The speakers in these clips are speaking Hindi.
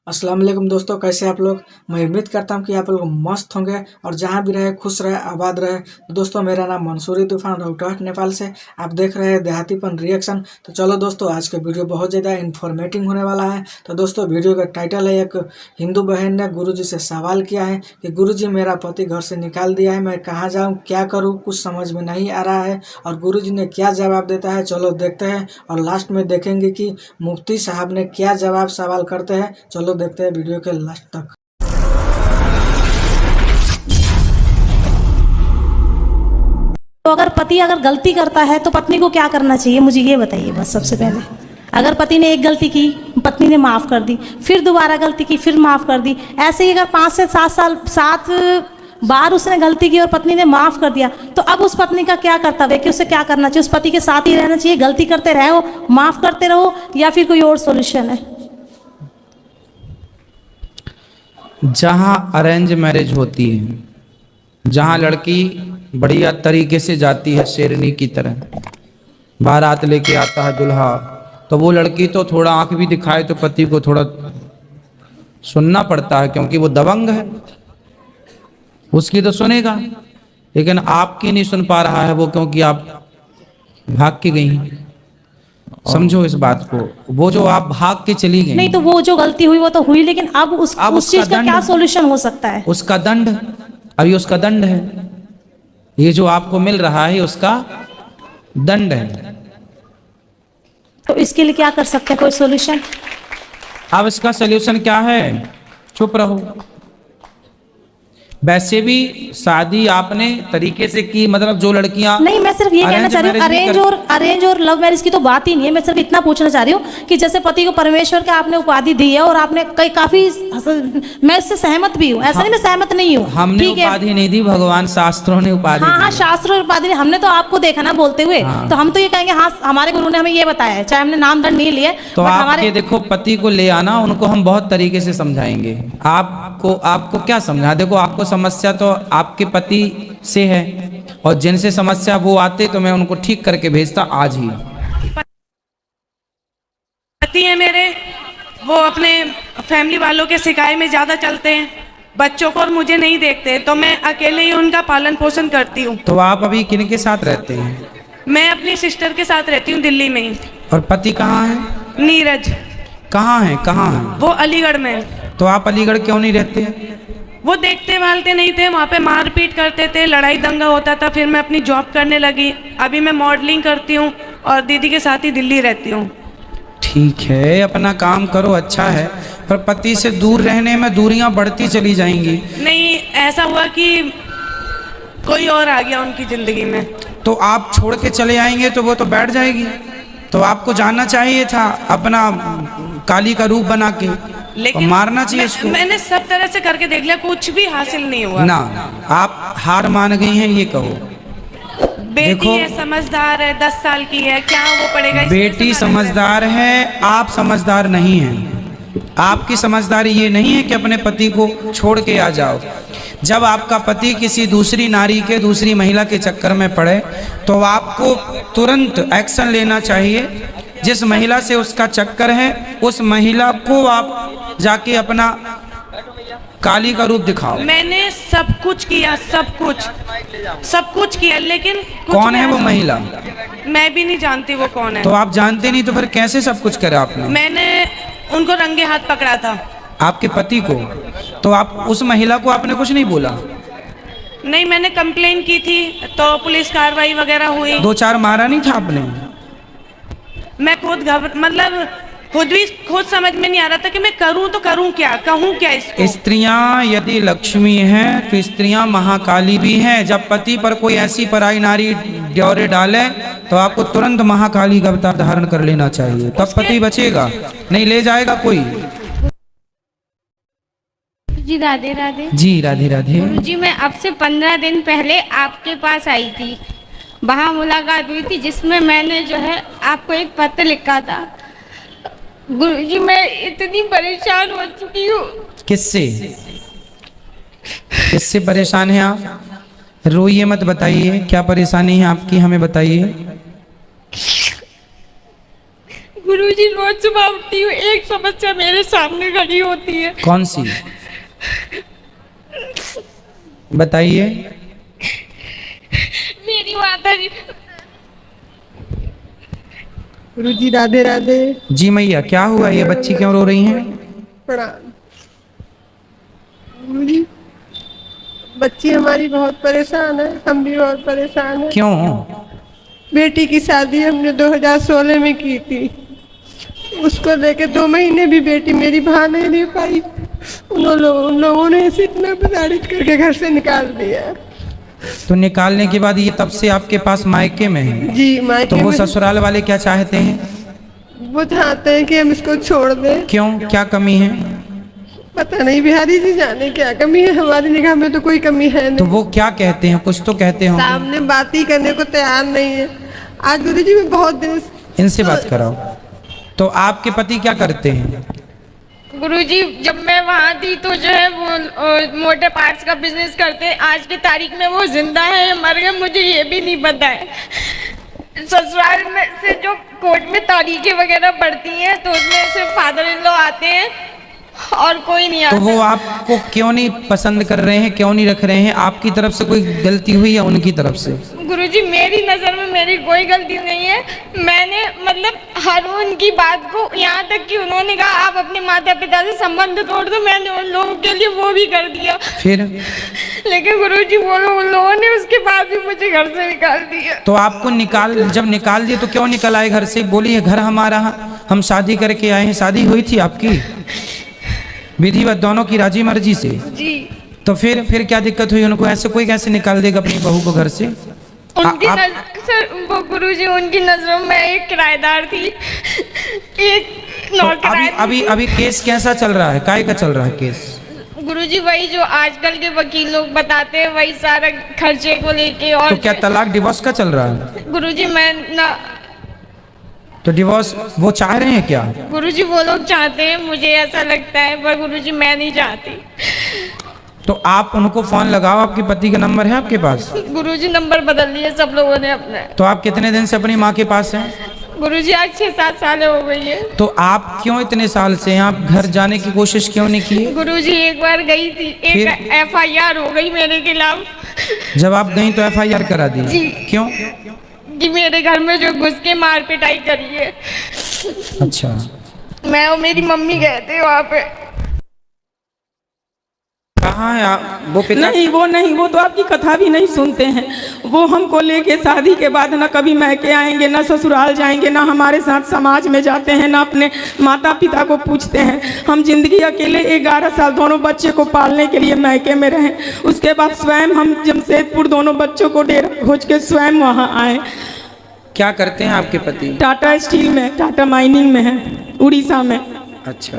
अस्सलाम वालेकुम दोस्तों, कैसे आप लोग। मैं उम्मीद करता हूं कि आप लोग मस्त होंगे और जहां भी रहे खुश रहे आबाद रहे। तो दोस्तों, मेरा नाम मंसूरी तूफान राउटहट नेपाल से आप देख रहे हैं देहातीपन रिएक्शन। तो चलो दोस्तों, आज के वीडियो बहुत ज़्यादा इन्फॉर्मेटिव होने वाला है। तो दोस्तों, वीडियो का टाइटल है, एक हिंदू बहन ने गुरुजी से सवाल किया है कि गुरुजी, मेरा पति घर से निकाल दिया है, मैं कहाँ जाऊँ, क्या करूँ, कुछ समझ में नहीं आ रहा है। और गुरुजी ने क्या जवाब देता है, चलो देखते हैं। और लास्ट में देखेंगे कि मुफ्ती साहब ने क्या जवाब सवाल करते हैं। चलो देखते हैं वीडियो के लास्ट तक। तो अगर पति गलती करता है तो पत्नी को क्या करना चाहिए, मुझे ये बताइए बस। सबसे पहले अगर पति ने एक गलती की, पत्नी ने माफ़ कर दी, फिर दोबारा गलती की, फिर माफ़ कर दी, ऐसे ही अगर 5 से 7 बार उसने गलती की और पत्नी ने माफ़ कर दिया, तो अब उस पत्नी का क्या कर्तव्य है कि उसे क्या करना चाहिए। उस पति के साथ ही रहना चाहिए, गलती करते रहो, माफ़ करते रहो, या फिर कोई और सोल्यूशन है। जहाँ अरेंज मैरिज होती है, जहाँ लड़की बढ़िया तरीके से जाती है शेरनी की तरह, बारात लेके आता है दुल्हा, तो वो लड़की तो थोड़ा आंख भी दिखाए तो पति को थोड़ा सुनना पड़ता है, क्योंकि वो दबंग है, उसकी तो सुनेगा। लेकिन आपकी नहीं सुन पा रहा है वो, क्योंकि आप भाग के गई हैं। समझो इस बात को, वो जो आप भाग के चली गई, नहीं तो वो जो गलती हुई वो तो हुई, लेकिन अब उस चीज का क्या सॉल्यूशन हो सकता है। उसका दंड, अभी उसका दंड है, ये जो आपको मिल रहा है उसका दंड है। तो इसके लिए क्या कर सकते हैं, कोई सॉल्यूशन। अब इसका सलूशन क्या है, चुप रहो। वैसे भी शादी आपने तरीके से की, मतलब जो लड़कियां नहीं, मैं सिर्फ ये कहना चाह रही हूँ, अरेंज और लव मैरिज की तो बात ही नहीं है। मैं सिर्फ इतना पूछना चाह रही हूँ कि जैसे पति को परमेश्वर का आपने उपाधि दी है और आपने काफी, मैं इससे सहमत भी हूँ, ऐसा नहीं मैं सहमत नहीं हूँ। हमने उपाधि नहीं दी, भगवान शास्त्रों ने उपाधि। हाँ, शास्त्रों उपाधि, हमने तो आपको देखा ना बोलते हुए। तो हम तो ये कहेंगे, हाँ हमारे गुरु ने हमें ये बताया है, चाहे हमने नाम दंड नहीं लिए। तो आपके देखो पति को ले आना, उनको हम बहुत तरीके से समझाएंगे। आपको क्या समझा, देखो आपको समस्या तो आपके पति से है, और जिनसे समस्या वो आते तो मैं उनको ठीक करके भेजता आज ही। पति है मेरे, वो अपने फैमिली वालों के सिकाई में ज़्यादा चलते हैं, बच्चों को और मुझे नहीं देखते, तो मैं अकेले ही उनका पालन पोषण करती हूँ। तो आप अभी किन के साथ रहते हैं। मैं अपनी सिस्टर के साथ रहती हूँ दिल्ली में ही। और पति कहाँ है। नीरज। कहाँ है। वो अलीगढ़ में। तो आप अलीगढ़ क्यों नहीं रहते। वो देखते भालते नहीं थे, वहाँ पे मारपीट करते थे, लड़ाई दंगा होता था। फिर मैं अपनी जॉब करने लगी, अभी मैं मॉडलिंग करती हूँ और दीदी के साथ ही दिल्ली रहती हूँ। ठीक है, अपना काम करो, अच्छा है, पर पति से दूर रहने में दूरियां बढ़ती चली जाएंगी। नहीं, ऐसा हुआ कि कोई और आ गया उनकी जिंदगी में। तो आप छोड़ के चले आएंगे तो वो तो बैठ जाएगी। तो आपको जाना चाहिए था, अपना काली का रूप बना के, लेकिन मारना चाहिए इसको। मैंने सब तरह से करके देख लिया, कुछ भी हासिल नहीं हुआ ना। आप हार मान गई हैं, ये कहो। बेटी है, समझदार है, 10 साल की है, क्या वो पड़ेगा। बेटी समझदार है, आप समझदार नहीं हैं। आपकी समझदारी ये नहीं है कि अपने पति को छोड़ के आ जाओ। जब आपका पति किसी दूसरी नारी के, दूसरी महिला के चक्कर में पड़े, तो आपको तुरंत एक्शन लेना चाहिए। जिस महिला से उसका चक्कर है, उस महिला को आप जाके अपना काली का रूप दिखाओ। मैंने सब कुछ किया, सब कुछ किया, लेकिन कौन है वो महिला। मैं भी नहीं जानती वो कौन है। तो आप जानते नहीं तो फिर कैसे सब कुछ करा आपने। मैंने उनको रंगे हाथ पकड़ा था, आपके पति को। तो आप उस महिला को आपने कुछ नहीं बोला। नहीं, मैंने कंप्लेन की थी तो पुलिस कार्रवाई वगैरह हुई। 2-4 मारा नहीं था आपने। मैं खुद समझ में नहीं आ रहा था कि मैं करूं तो करूं क्या, कहूं क्या इसको। स्त्रियां यदि लक्ष्मी हैं तो स्त्रियां महाकाली भी हैं। जब पति पर कोई ऐसी पराई नारी ड्योरे डाले तो आपको तुरंत महाकाली का अवतार धारण कर लेना चाहिए, तब पति बचेगा, नहीं ले जाएगा कोई। जी राधे राधे। जी राधे राधे। गुरुजी, मैं अब से 15 दिन पहले आपके पास आई थी, वहाँ मुलाकात हुई थी, जिसमें मैंने जो है आपको एक पत्र लिखा था। गुरुजी, मैं इतनी परेशान हो चुकी हूँ। किससे परेशान हैं आप। रोइए मत, बताइए क्या परेशानी है आपकी, हमें बताइए। गुरुजी रोज सुबह उठती हूँ, एक समस्या मेरे सामने खड़ी होती है। कौन सी बताइए। मेरी माता जी। गुरुजी राधे राधे। जी मैया, क्या हुआ? ये बच्ची क्यों रो रही हैं? प्रणाम। गुरुजी बच्ची हमारी बहुत परेशान है, हम भी बहुत परेशान हैं। क्यों? बेटी की शादी हमने 2016 में की थी, उसको लेके 2 महीने भी बेटी मेरी भाग नहीं ले पाई। उन लोगों ने इसे इतना प्रताड़ित करके घर से निकाल दिया। तो निकालने के बाद ये तब से आपके पास मायके में है? जी मायके तो वो में। ससुराल वाले क्या चाहते हैं? वो चाहते हैं कि हम इसको छोड़ दें। क्यों, क्या कमी है? पता नहीं, बिहारी जी जाने क्या कमी है, हमारी निगाह में तो कोई कमी है तो नहीं। वो क्या कहते हैं? कुछ तो कहते होंगे। सामने बात ही करने को तैयार नहीं है। आज गुरुजी मैं बहुत दिन इनसे बात कराओ। तो आपके पति क्या करते हैं? गुरुजी जब मैं वहाँ थी तो जो है वो मोटर पार्ट्स का बिजनेस करते हैं। आज की तारीख में वो जिंदा है या मर गए मुझे ये भी नहीं पता है। ससुराल में से जो कोर्ट में तारीखें वगैरह पड़ती हैं तो उसमें सिर्फ फादर इन लॉ आते हैं और कोई नहीं तो आता। वो आपको क्यों नहीं पसंद कर रहे हैं, क्यों नहीं रख रहे हैं? आपकी तरफ से कोई गलती हुई या उनकी तरफ से? गुरुजी मेरी नज़र में मेरी कोई गलती नहीं है। मैंने मतलब हर उनकी बात को, यहाँ तक कि उन्होंने कहा आप अपने माता पिता से संबंध तोड़ दो, मैंने उन लोगों के लिए वो भी कर दिया। फिर? लेकिन गुरुजी वो उन लोगों ने उसके बाद भी मुझे घर से निकाल दिया। तो आपको जब निकाल दिए तो क्यों निकल आए घर से? बोलिए घर हमारा, हम शादी करके आए हैं। शादी हुई थी आपकी विधिवत, दोनों की राजी मर्जी से? जी। तो फिर क्या दिक्कत हुई? उनको ऐसे कोई कैसे निकाल देगा अपनी बहू को घर से? उनकी सर वो गुरुजी उनकी नजरों में एक किराएदार थी, एक तो नौकर। अभी केस कैसा चल रहा है? काय का चल रहा है केस? गुरुजी वही जो आजकल के वकील लोग बताते हैं वही सारा खर्चे को लेके। और तो क्या तलाक डिवोर्स का चल रहा है? गुरुजी मैं ना, तो डिवोर्स वो चाह रहे हैं क्या? गुरुजी वो लोग चाहते हैं, मुझे ऐसा लगता है, पर गुरुजी मैं नहीं चाहती। तो आप उनको फोन लगाओ। आपके पति का नंबर है आपके पास? गुरुजी नंबर बदल लिए सब लोगों ने अपने। तो आप कितने दिन से अपनी माँ के पास हैं? गुरुजी आज 6-7 साल हो गई है। तो आप क्यों इतने साल से आप घर जाने की कोशिश क्यों नहीं की? गुरुजी एक बार गई थी, एक FIR हो गई मेरे खिलाफ। जब आप गई तो FIR करा दी? जी। क्यों? कि मेरे घर में जो घुस के मार पिटाई करी है। अच्छा। मैं और मेरी मम्मी गए थे वहाँ पे। कहाँ है आप? वो पिता? नहीं वो तो आपकी कथा भी नहीं सुनते हैं। वो हमको लेके शादी के बाद ना कभी मैके आएंगे, ना ससुराल जाएंगे, ना हमारे साथ समाज में जाते हैं, ना अपने माता पिता को पूछते हैं। हम जिंदगी अकेले 11 साल दोनों बच्चे को पालने के लिए मैके में रहे। उसके बाद स्वयं हम जमशेदपुर दोनों बच्चों को डेरा खोज के स्वयं वहाँ आए। क्या करते हैं आपके पति? टाटा स्टील में, टाटा माइनिंग में है, उड़ीसा में। अच्छा।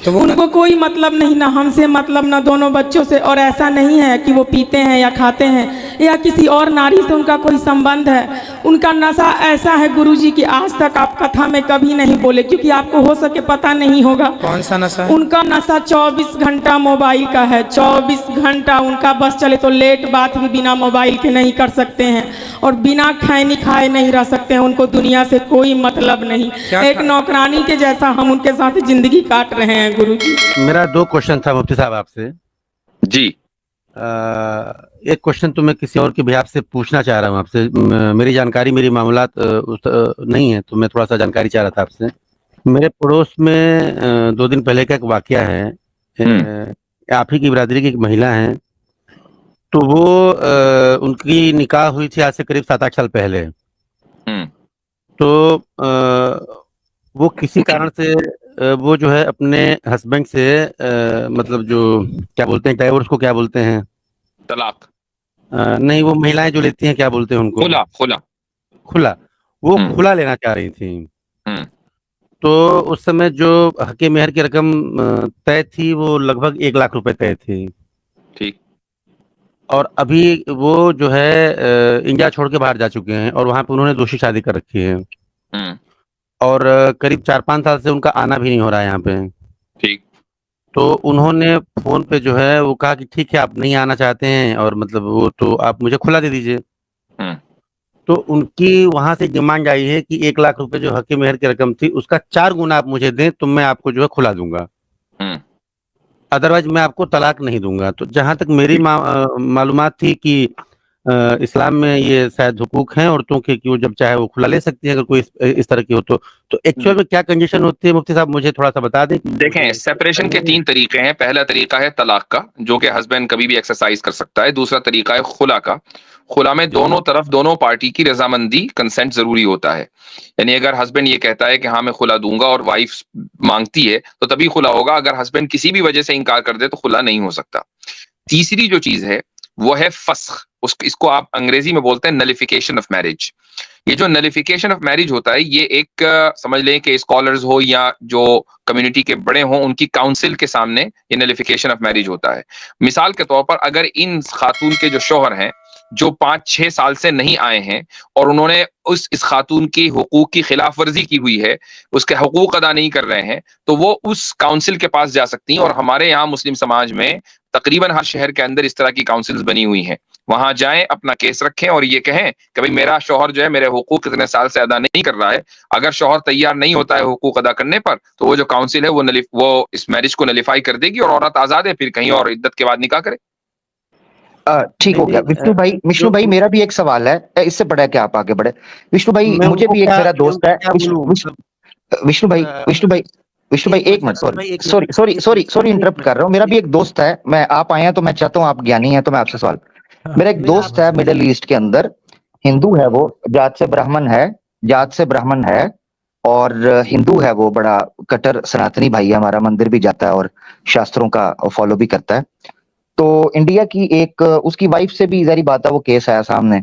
तो वो उनको कोई मतलब नहीं, ना हमसे मतलब, ना दोनों बच्चों से। और ऐसा नहीं है कि वो पीते हैं या खाते हैं या किसी और नारी से उनका कोई संबंध है। उनका नशा ऐसा है गुरुजी कि आज तक आप कथा में कभी नहीं बोले, क्योंकि आपको हो सके पता नहीं होगा। कौन सा नशा है? उनका नशा 24 घंटा मोबाइल का है। 24 घंटा उनका बस चले तो लेट बात भी बिना मोबाइल के नहीं कर सकते हैं और बिना खैनी खाए नहीं रह सकते हैं। उनको दुनिया से कोई मतलब नहीं। एक नौकरानी के जैसा हम उनके साथ जिंदगी काट रहे हैं गुरुजी। मेरा 2 क्वेश्चन था मुफ्ती साहब आपसे। जी। एक क्वेश्चन तो मैं किसी और के बिहाफ से पूछना चाह रहा हूँ आपसे। मेरी जानकारी, मेरी मामलात नहीं है, तो मैं थोड़ा सा जानकारी चाह रहा था आपसे। मेरे पड़ोस में 2 दिन पहले का एक वाकया है। आप ही की बिरादरी की एक महिला है, तो वो उनकी निकाह हुई थी आज से करीब 7-8 साल पहले। तो वो किसी कारण से वो जो है अपने हस्बैंड से मतलब जो क्या बोलते हैं, डाइवोर्स को क्या बोलते हैं? तलाक? नहीं, वो महिलाएं जो लेती हैं क्या बोलते हैं उनको? खुला। वो खुला लेना चाह रही थी। तो उस समय जो हक़ मेहर की रकम तय थी वो लगभग 1 लाख रुपए तय थी। ठीक। और अभी वो जो है इंडिया छोड़ के बाहर जा चुके हैं और वहां पे उन्होंने दूसरी शादी कर रखी है। और करीब 4-5 साल से उनका आना भी नहीं हो रहा है यहाँ पे। ठीक। तो उन्होंने फोन पे जो है वो कहा कि ठीक है, आप नहीं आना चाहते हैं और मतलब वो तो आप मुझे खुला दे दीजिए। तो उनकी वहां से डिमांड आई है कि 1 लाख रुपए जो हक मेहर की रकम थी उसका 4 गुना आप मुझे दें तो मैं आपको जो है खुला दूंगा, अदरवाइज मैं आपको तलाक नहीं दूंगा। तो जहां तक मेरी मालूमात थी कि इस्लाम में ये शायद हुकूक हैं औरतों के कि वो जब चाहे वो खुला ले सकती है अगर कोई इस तरह की हो तो एक्चुअल में क्या कंडीशन होती है मुफ्ती साहब मुझे थोड़ा सा बता दें। देखें, सेपरेशन के 3 तरीके हैं। पहला तरीका है तलाक का, जो कि हस्बैंड कभी भी एक्सरसाइज कर सकता है। दूसरा तरीका है खुला का। खुला में दोनों पार्टी की रजामंदी, कंसेंट जरूरी होता है। यानी अगर हस्बैंड ये कहता है कि हाँ मैं खुला दूंगा और वाइफ मांगती है तो तभी खुला होगा। अगर हस्बैंड किसी भी वजह से इनकार कर दे तो खुला नहीं हो सकता। तीसरी जो चीज है वो है फस्ख। इसको आप अंग्रेजी में बोलते हैं नलिफिकेशन ऑफ मैरिज। ये जो नलिफिकेशन ऑफ मैरिज होता है ये एक समझ लें कि स्कॉलर्स हो या जो कम्युनिटी के बड़े हों उनकी काउंसिल के सामने ये नलिफिकेशन ऑफ मैरिज होता है। मिसाल के तौर पर अगर इन खातून के जो शौहर हैं जो 5-6 साल से नहीं आए हैं और उन्होंने इस खातून की हुकूक की खिलाफ वर्जी की हुई है, उसके हुकूक अदा नहीं कर रहे हैं, तो वो उस काउंसिल के पास जा सकती हैं। और हमारे यहाँ मुस्लिम समाज में तकरीबन हर शहर के अंदर इस तरह की काउंसिल्स बनी हुई हैं। वहां जाएं, अपना केस रखें और ये कहें कि भाई मेरा शौहर जो है मेरे हुकूक कितने साल से अदा नहीं कर रहा है। अगर शौहर तैयार नहीं होता है हुकूक अदा करने पर तो वो जो काउंसिल है वो इस मैरिज को नलिफाई कर देगी और औरत आजाद है, फिर कहीं और इद्दत के बाद निकाह करे। ठीक हो गया विष्णु भाई मेरा भी एक सवाल है, इससे बड़ा है कि आप आगे बढ़े। विष्णु भाई मुझे भी एक मेरा दोस्त है विष्णु भाई एक मिनट सॉरी इंटरप्ट कर रहा हूँ। मेरा भी एक दोस्त है, मैं आप आए हैं तो मैं चाहता हूँ आप ज्ञानी हैं तो मैं आपसे सवाल। मेरा एक दोस्त है मिडिल ईस्ट के अंदर, हिंदू है, वो जात से ब्राह्मण है और हिंदू है, वो बड़ा कट्टर सनातनी भाई है, हमारा मंदिर भी जाता है और शास्त्रों का फॉलो भी करता है। तो इंडिया की एक उसकी वाइफ से भी जारी बात है वो केस आया सामने।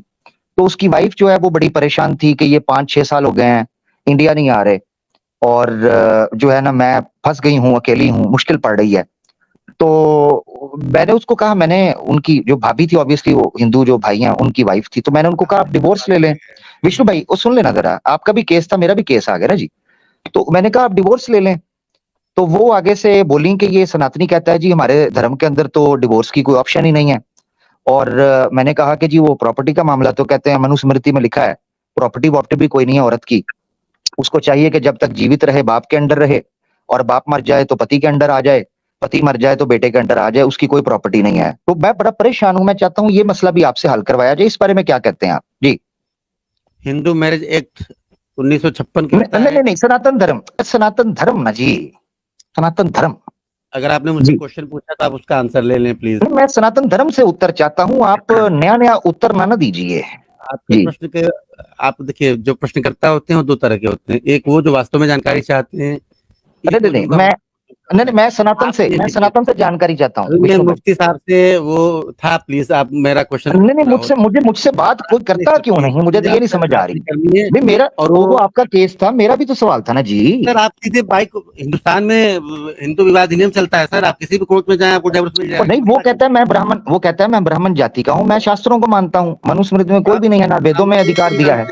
तो उसकी वाइफ जो है वो बड़ी परेशान थी कि ये 5-6 साल हो गए हैं इंडिया नहीं आ रहे और जो है ना मैं फंस गई हूँ, अकेली हूँ, मुश्किल पड़ रही है। तो मैंने उसको कहा, मैंने उनकी जो भाभी थी ऑब्वियसली वो हिंदू जो भाई हैं उनकी वाइफ थी, तो मैंने उनको कहा आप डिवोर्स ले लें। विष्णु भाई वो सुन लेना जरा, आपका भी केस था मेरा भी केस आ गया ना जी। तो मैंने कहा आप डिवोर्स ले लें। तो वो आगे से बोली कि ये सनातनी कहता है जी हमारे धर्म के अंदर तो डिवोर्स की कोई ऑप्शन ही नहीं है। और मैंने कहा कि जी वो प्रॉपर्टी का मामला, तो कहते हैं मनुस्मृति में लिखा है प्रॉपर्टी भी कोई नहीं है औरत की, उसको चाहिए कि जब तक जीवित रहे बाप के अंडर रहे और बाप मर जाए तो पति के अंडर आ जाए, पति मर जाए तो बेटे के अंडर आ जाए, उसकी कोई प्रॉपर्टी नहीं है। तो मैं बड़ा परेशान हूं, मैं चाहता हूं ये मसला भी आपसे हल करवाया जाए, इस बारे में क्या कहते हैं आप जी। हिंदू मैरिज एक्ट 1956 नहीं सनातन धर्म ना जी, सनातन धर्म। अगर आपने मुझसे क्वेश्चन पूछा तो आप उसका आंसर ले लें प्लीज। मैं सनातन धर्म से उत्तर चाहता हूँ, आप नया उत्तर ना दीजिए। आपके प्रश्न के आप देखिए जो प्रश्नकर्ता होते हैं वो 2 तरह के होते हैं, एक वो जो वास्तव में जानकारी चाहते हैं। नहीं मैं सनातन से जानकारी चाहता हूँ। मुफ्ती साहब से वो था, प्लीज आप मेरा क्वेश्चन नहीं मुझसे बात कोई करता क्यों नहीं, मुझे तो ये नहीं समझ आ रही। मेरा और वो आपका केस था, मेरा भी तो सवाल था ना जी। सर आप सीधे बाइक, हिंदुस्तान में हिंदू विवाह अधिनियम चलता है सर, आप किसी भी कोर्ट में जाए आपको डिवोर्स मिल जाएगा। नहीं वो कहता है मैं ब्राह्मण जाति का हूँ, मैं शास्त्रों को मानता हूँ, मनुस्मृति में कोई भी नहीं है, ना वेदों में अधिकार दिया है।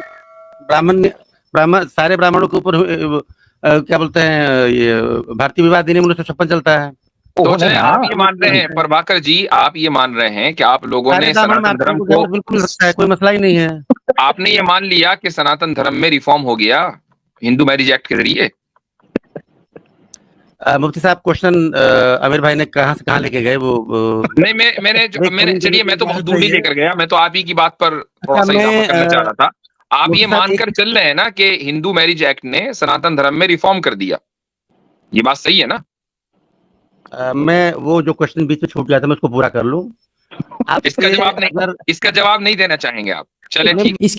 ब्राह्मण सारे ब्राह्मणों के ऊपर क्या बोलते हैं ये भारतीय विवाह अधिनियम 1956 चलता है। तो आप ये मान रहे हैं प्रभाकर जी, आप ये मान रहे हैं कि आप लोगों ने सनातन धर्म को बिल्कुल लगता है, कोई मसला ही नहीं है। आपने ये मान लिया कि सनातन धर्म में रिफॉर्म हो गया हिंदू मैरिज एक्ट के जरिए। मुफ्ती साहब क्वेश्चन आमिर भाई ने कहाँ से कहाँ लेके गए वो नहीं मैंने चलिए मैं तो बहुत दूर नहीं लेकर गया, मैं तो आप ही की बात पर थोड़ा सा इजाफा करना चाह रहा था। आप ये मानकर चल रहे हैं ना कि हिंदू मैरिज एक्ट ने सनातन धर्म में रिफॉर्म कर दिया, ये बात सही है ना? मैं वो जो क्वेश्चन बीच में छूट गया था मैं उसको पूरा कर लूं। इसका जवाब नहीं देना चाहेंगे आप? चले ठीक।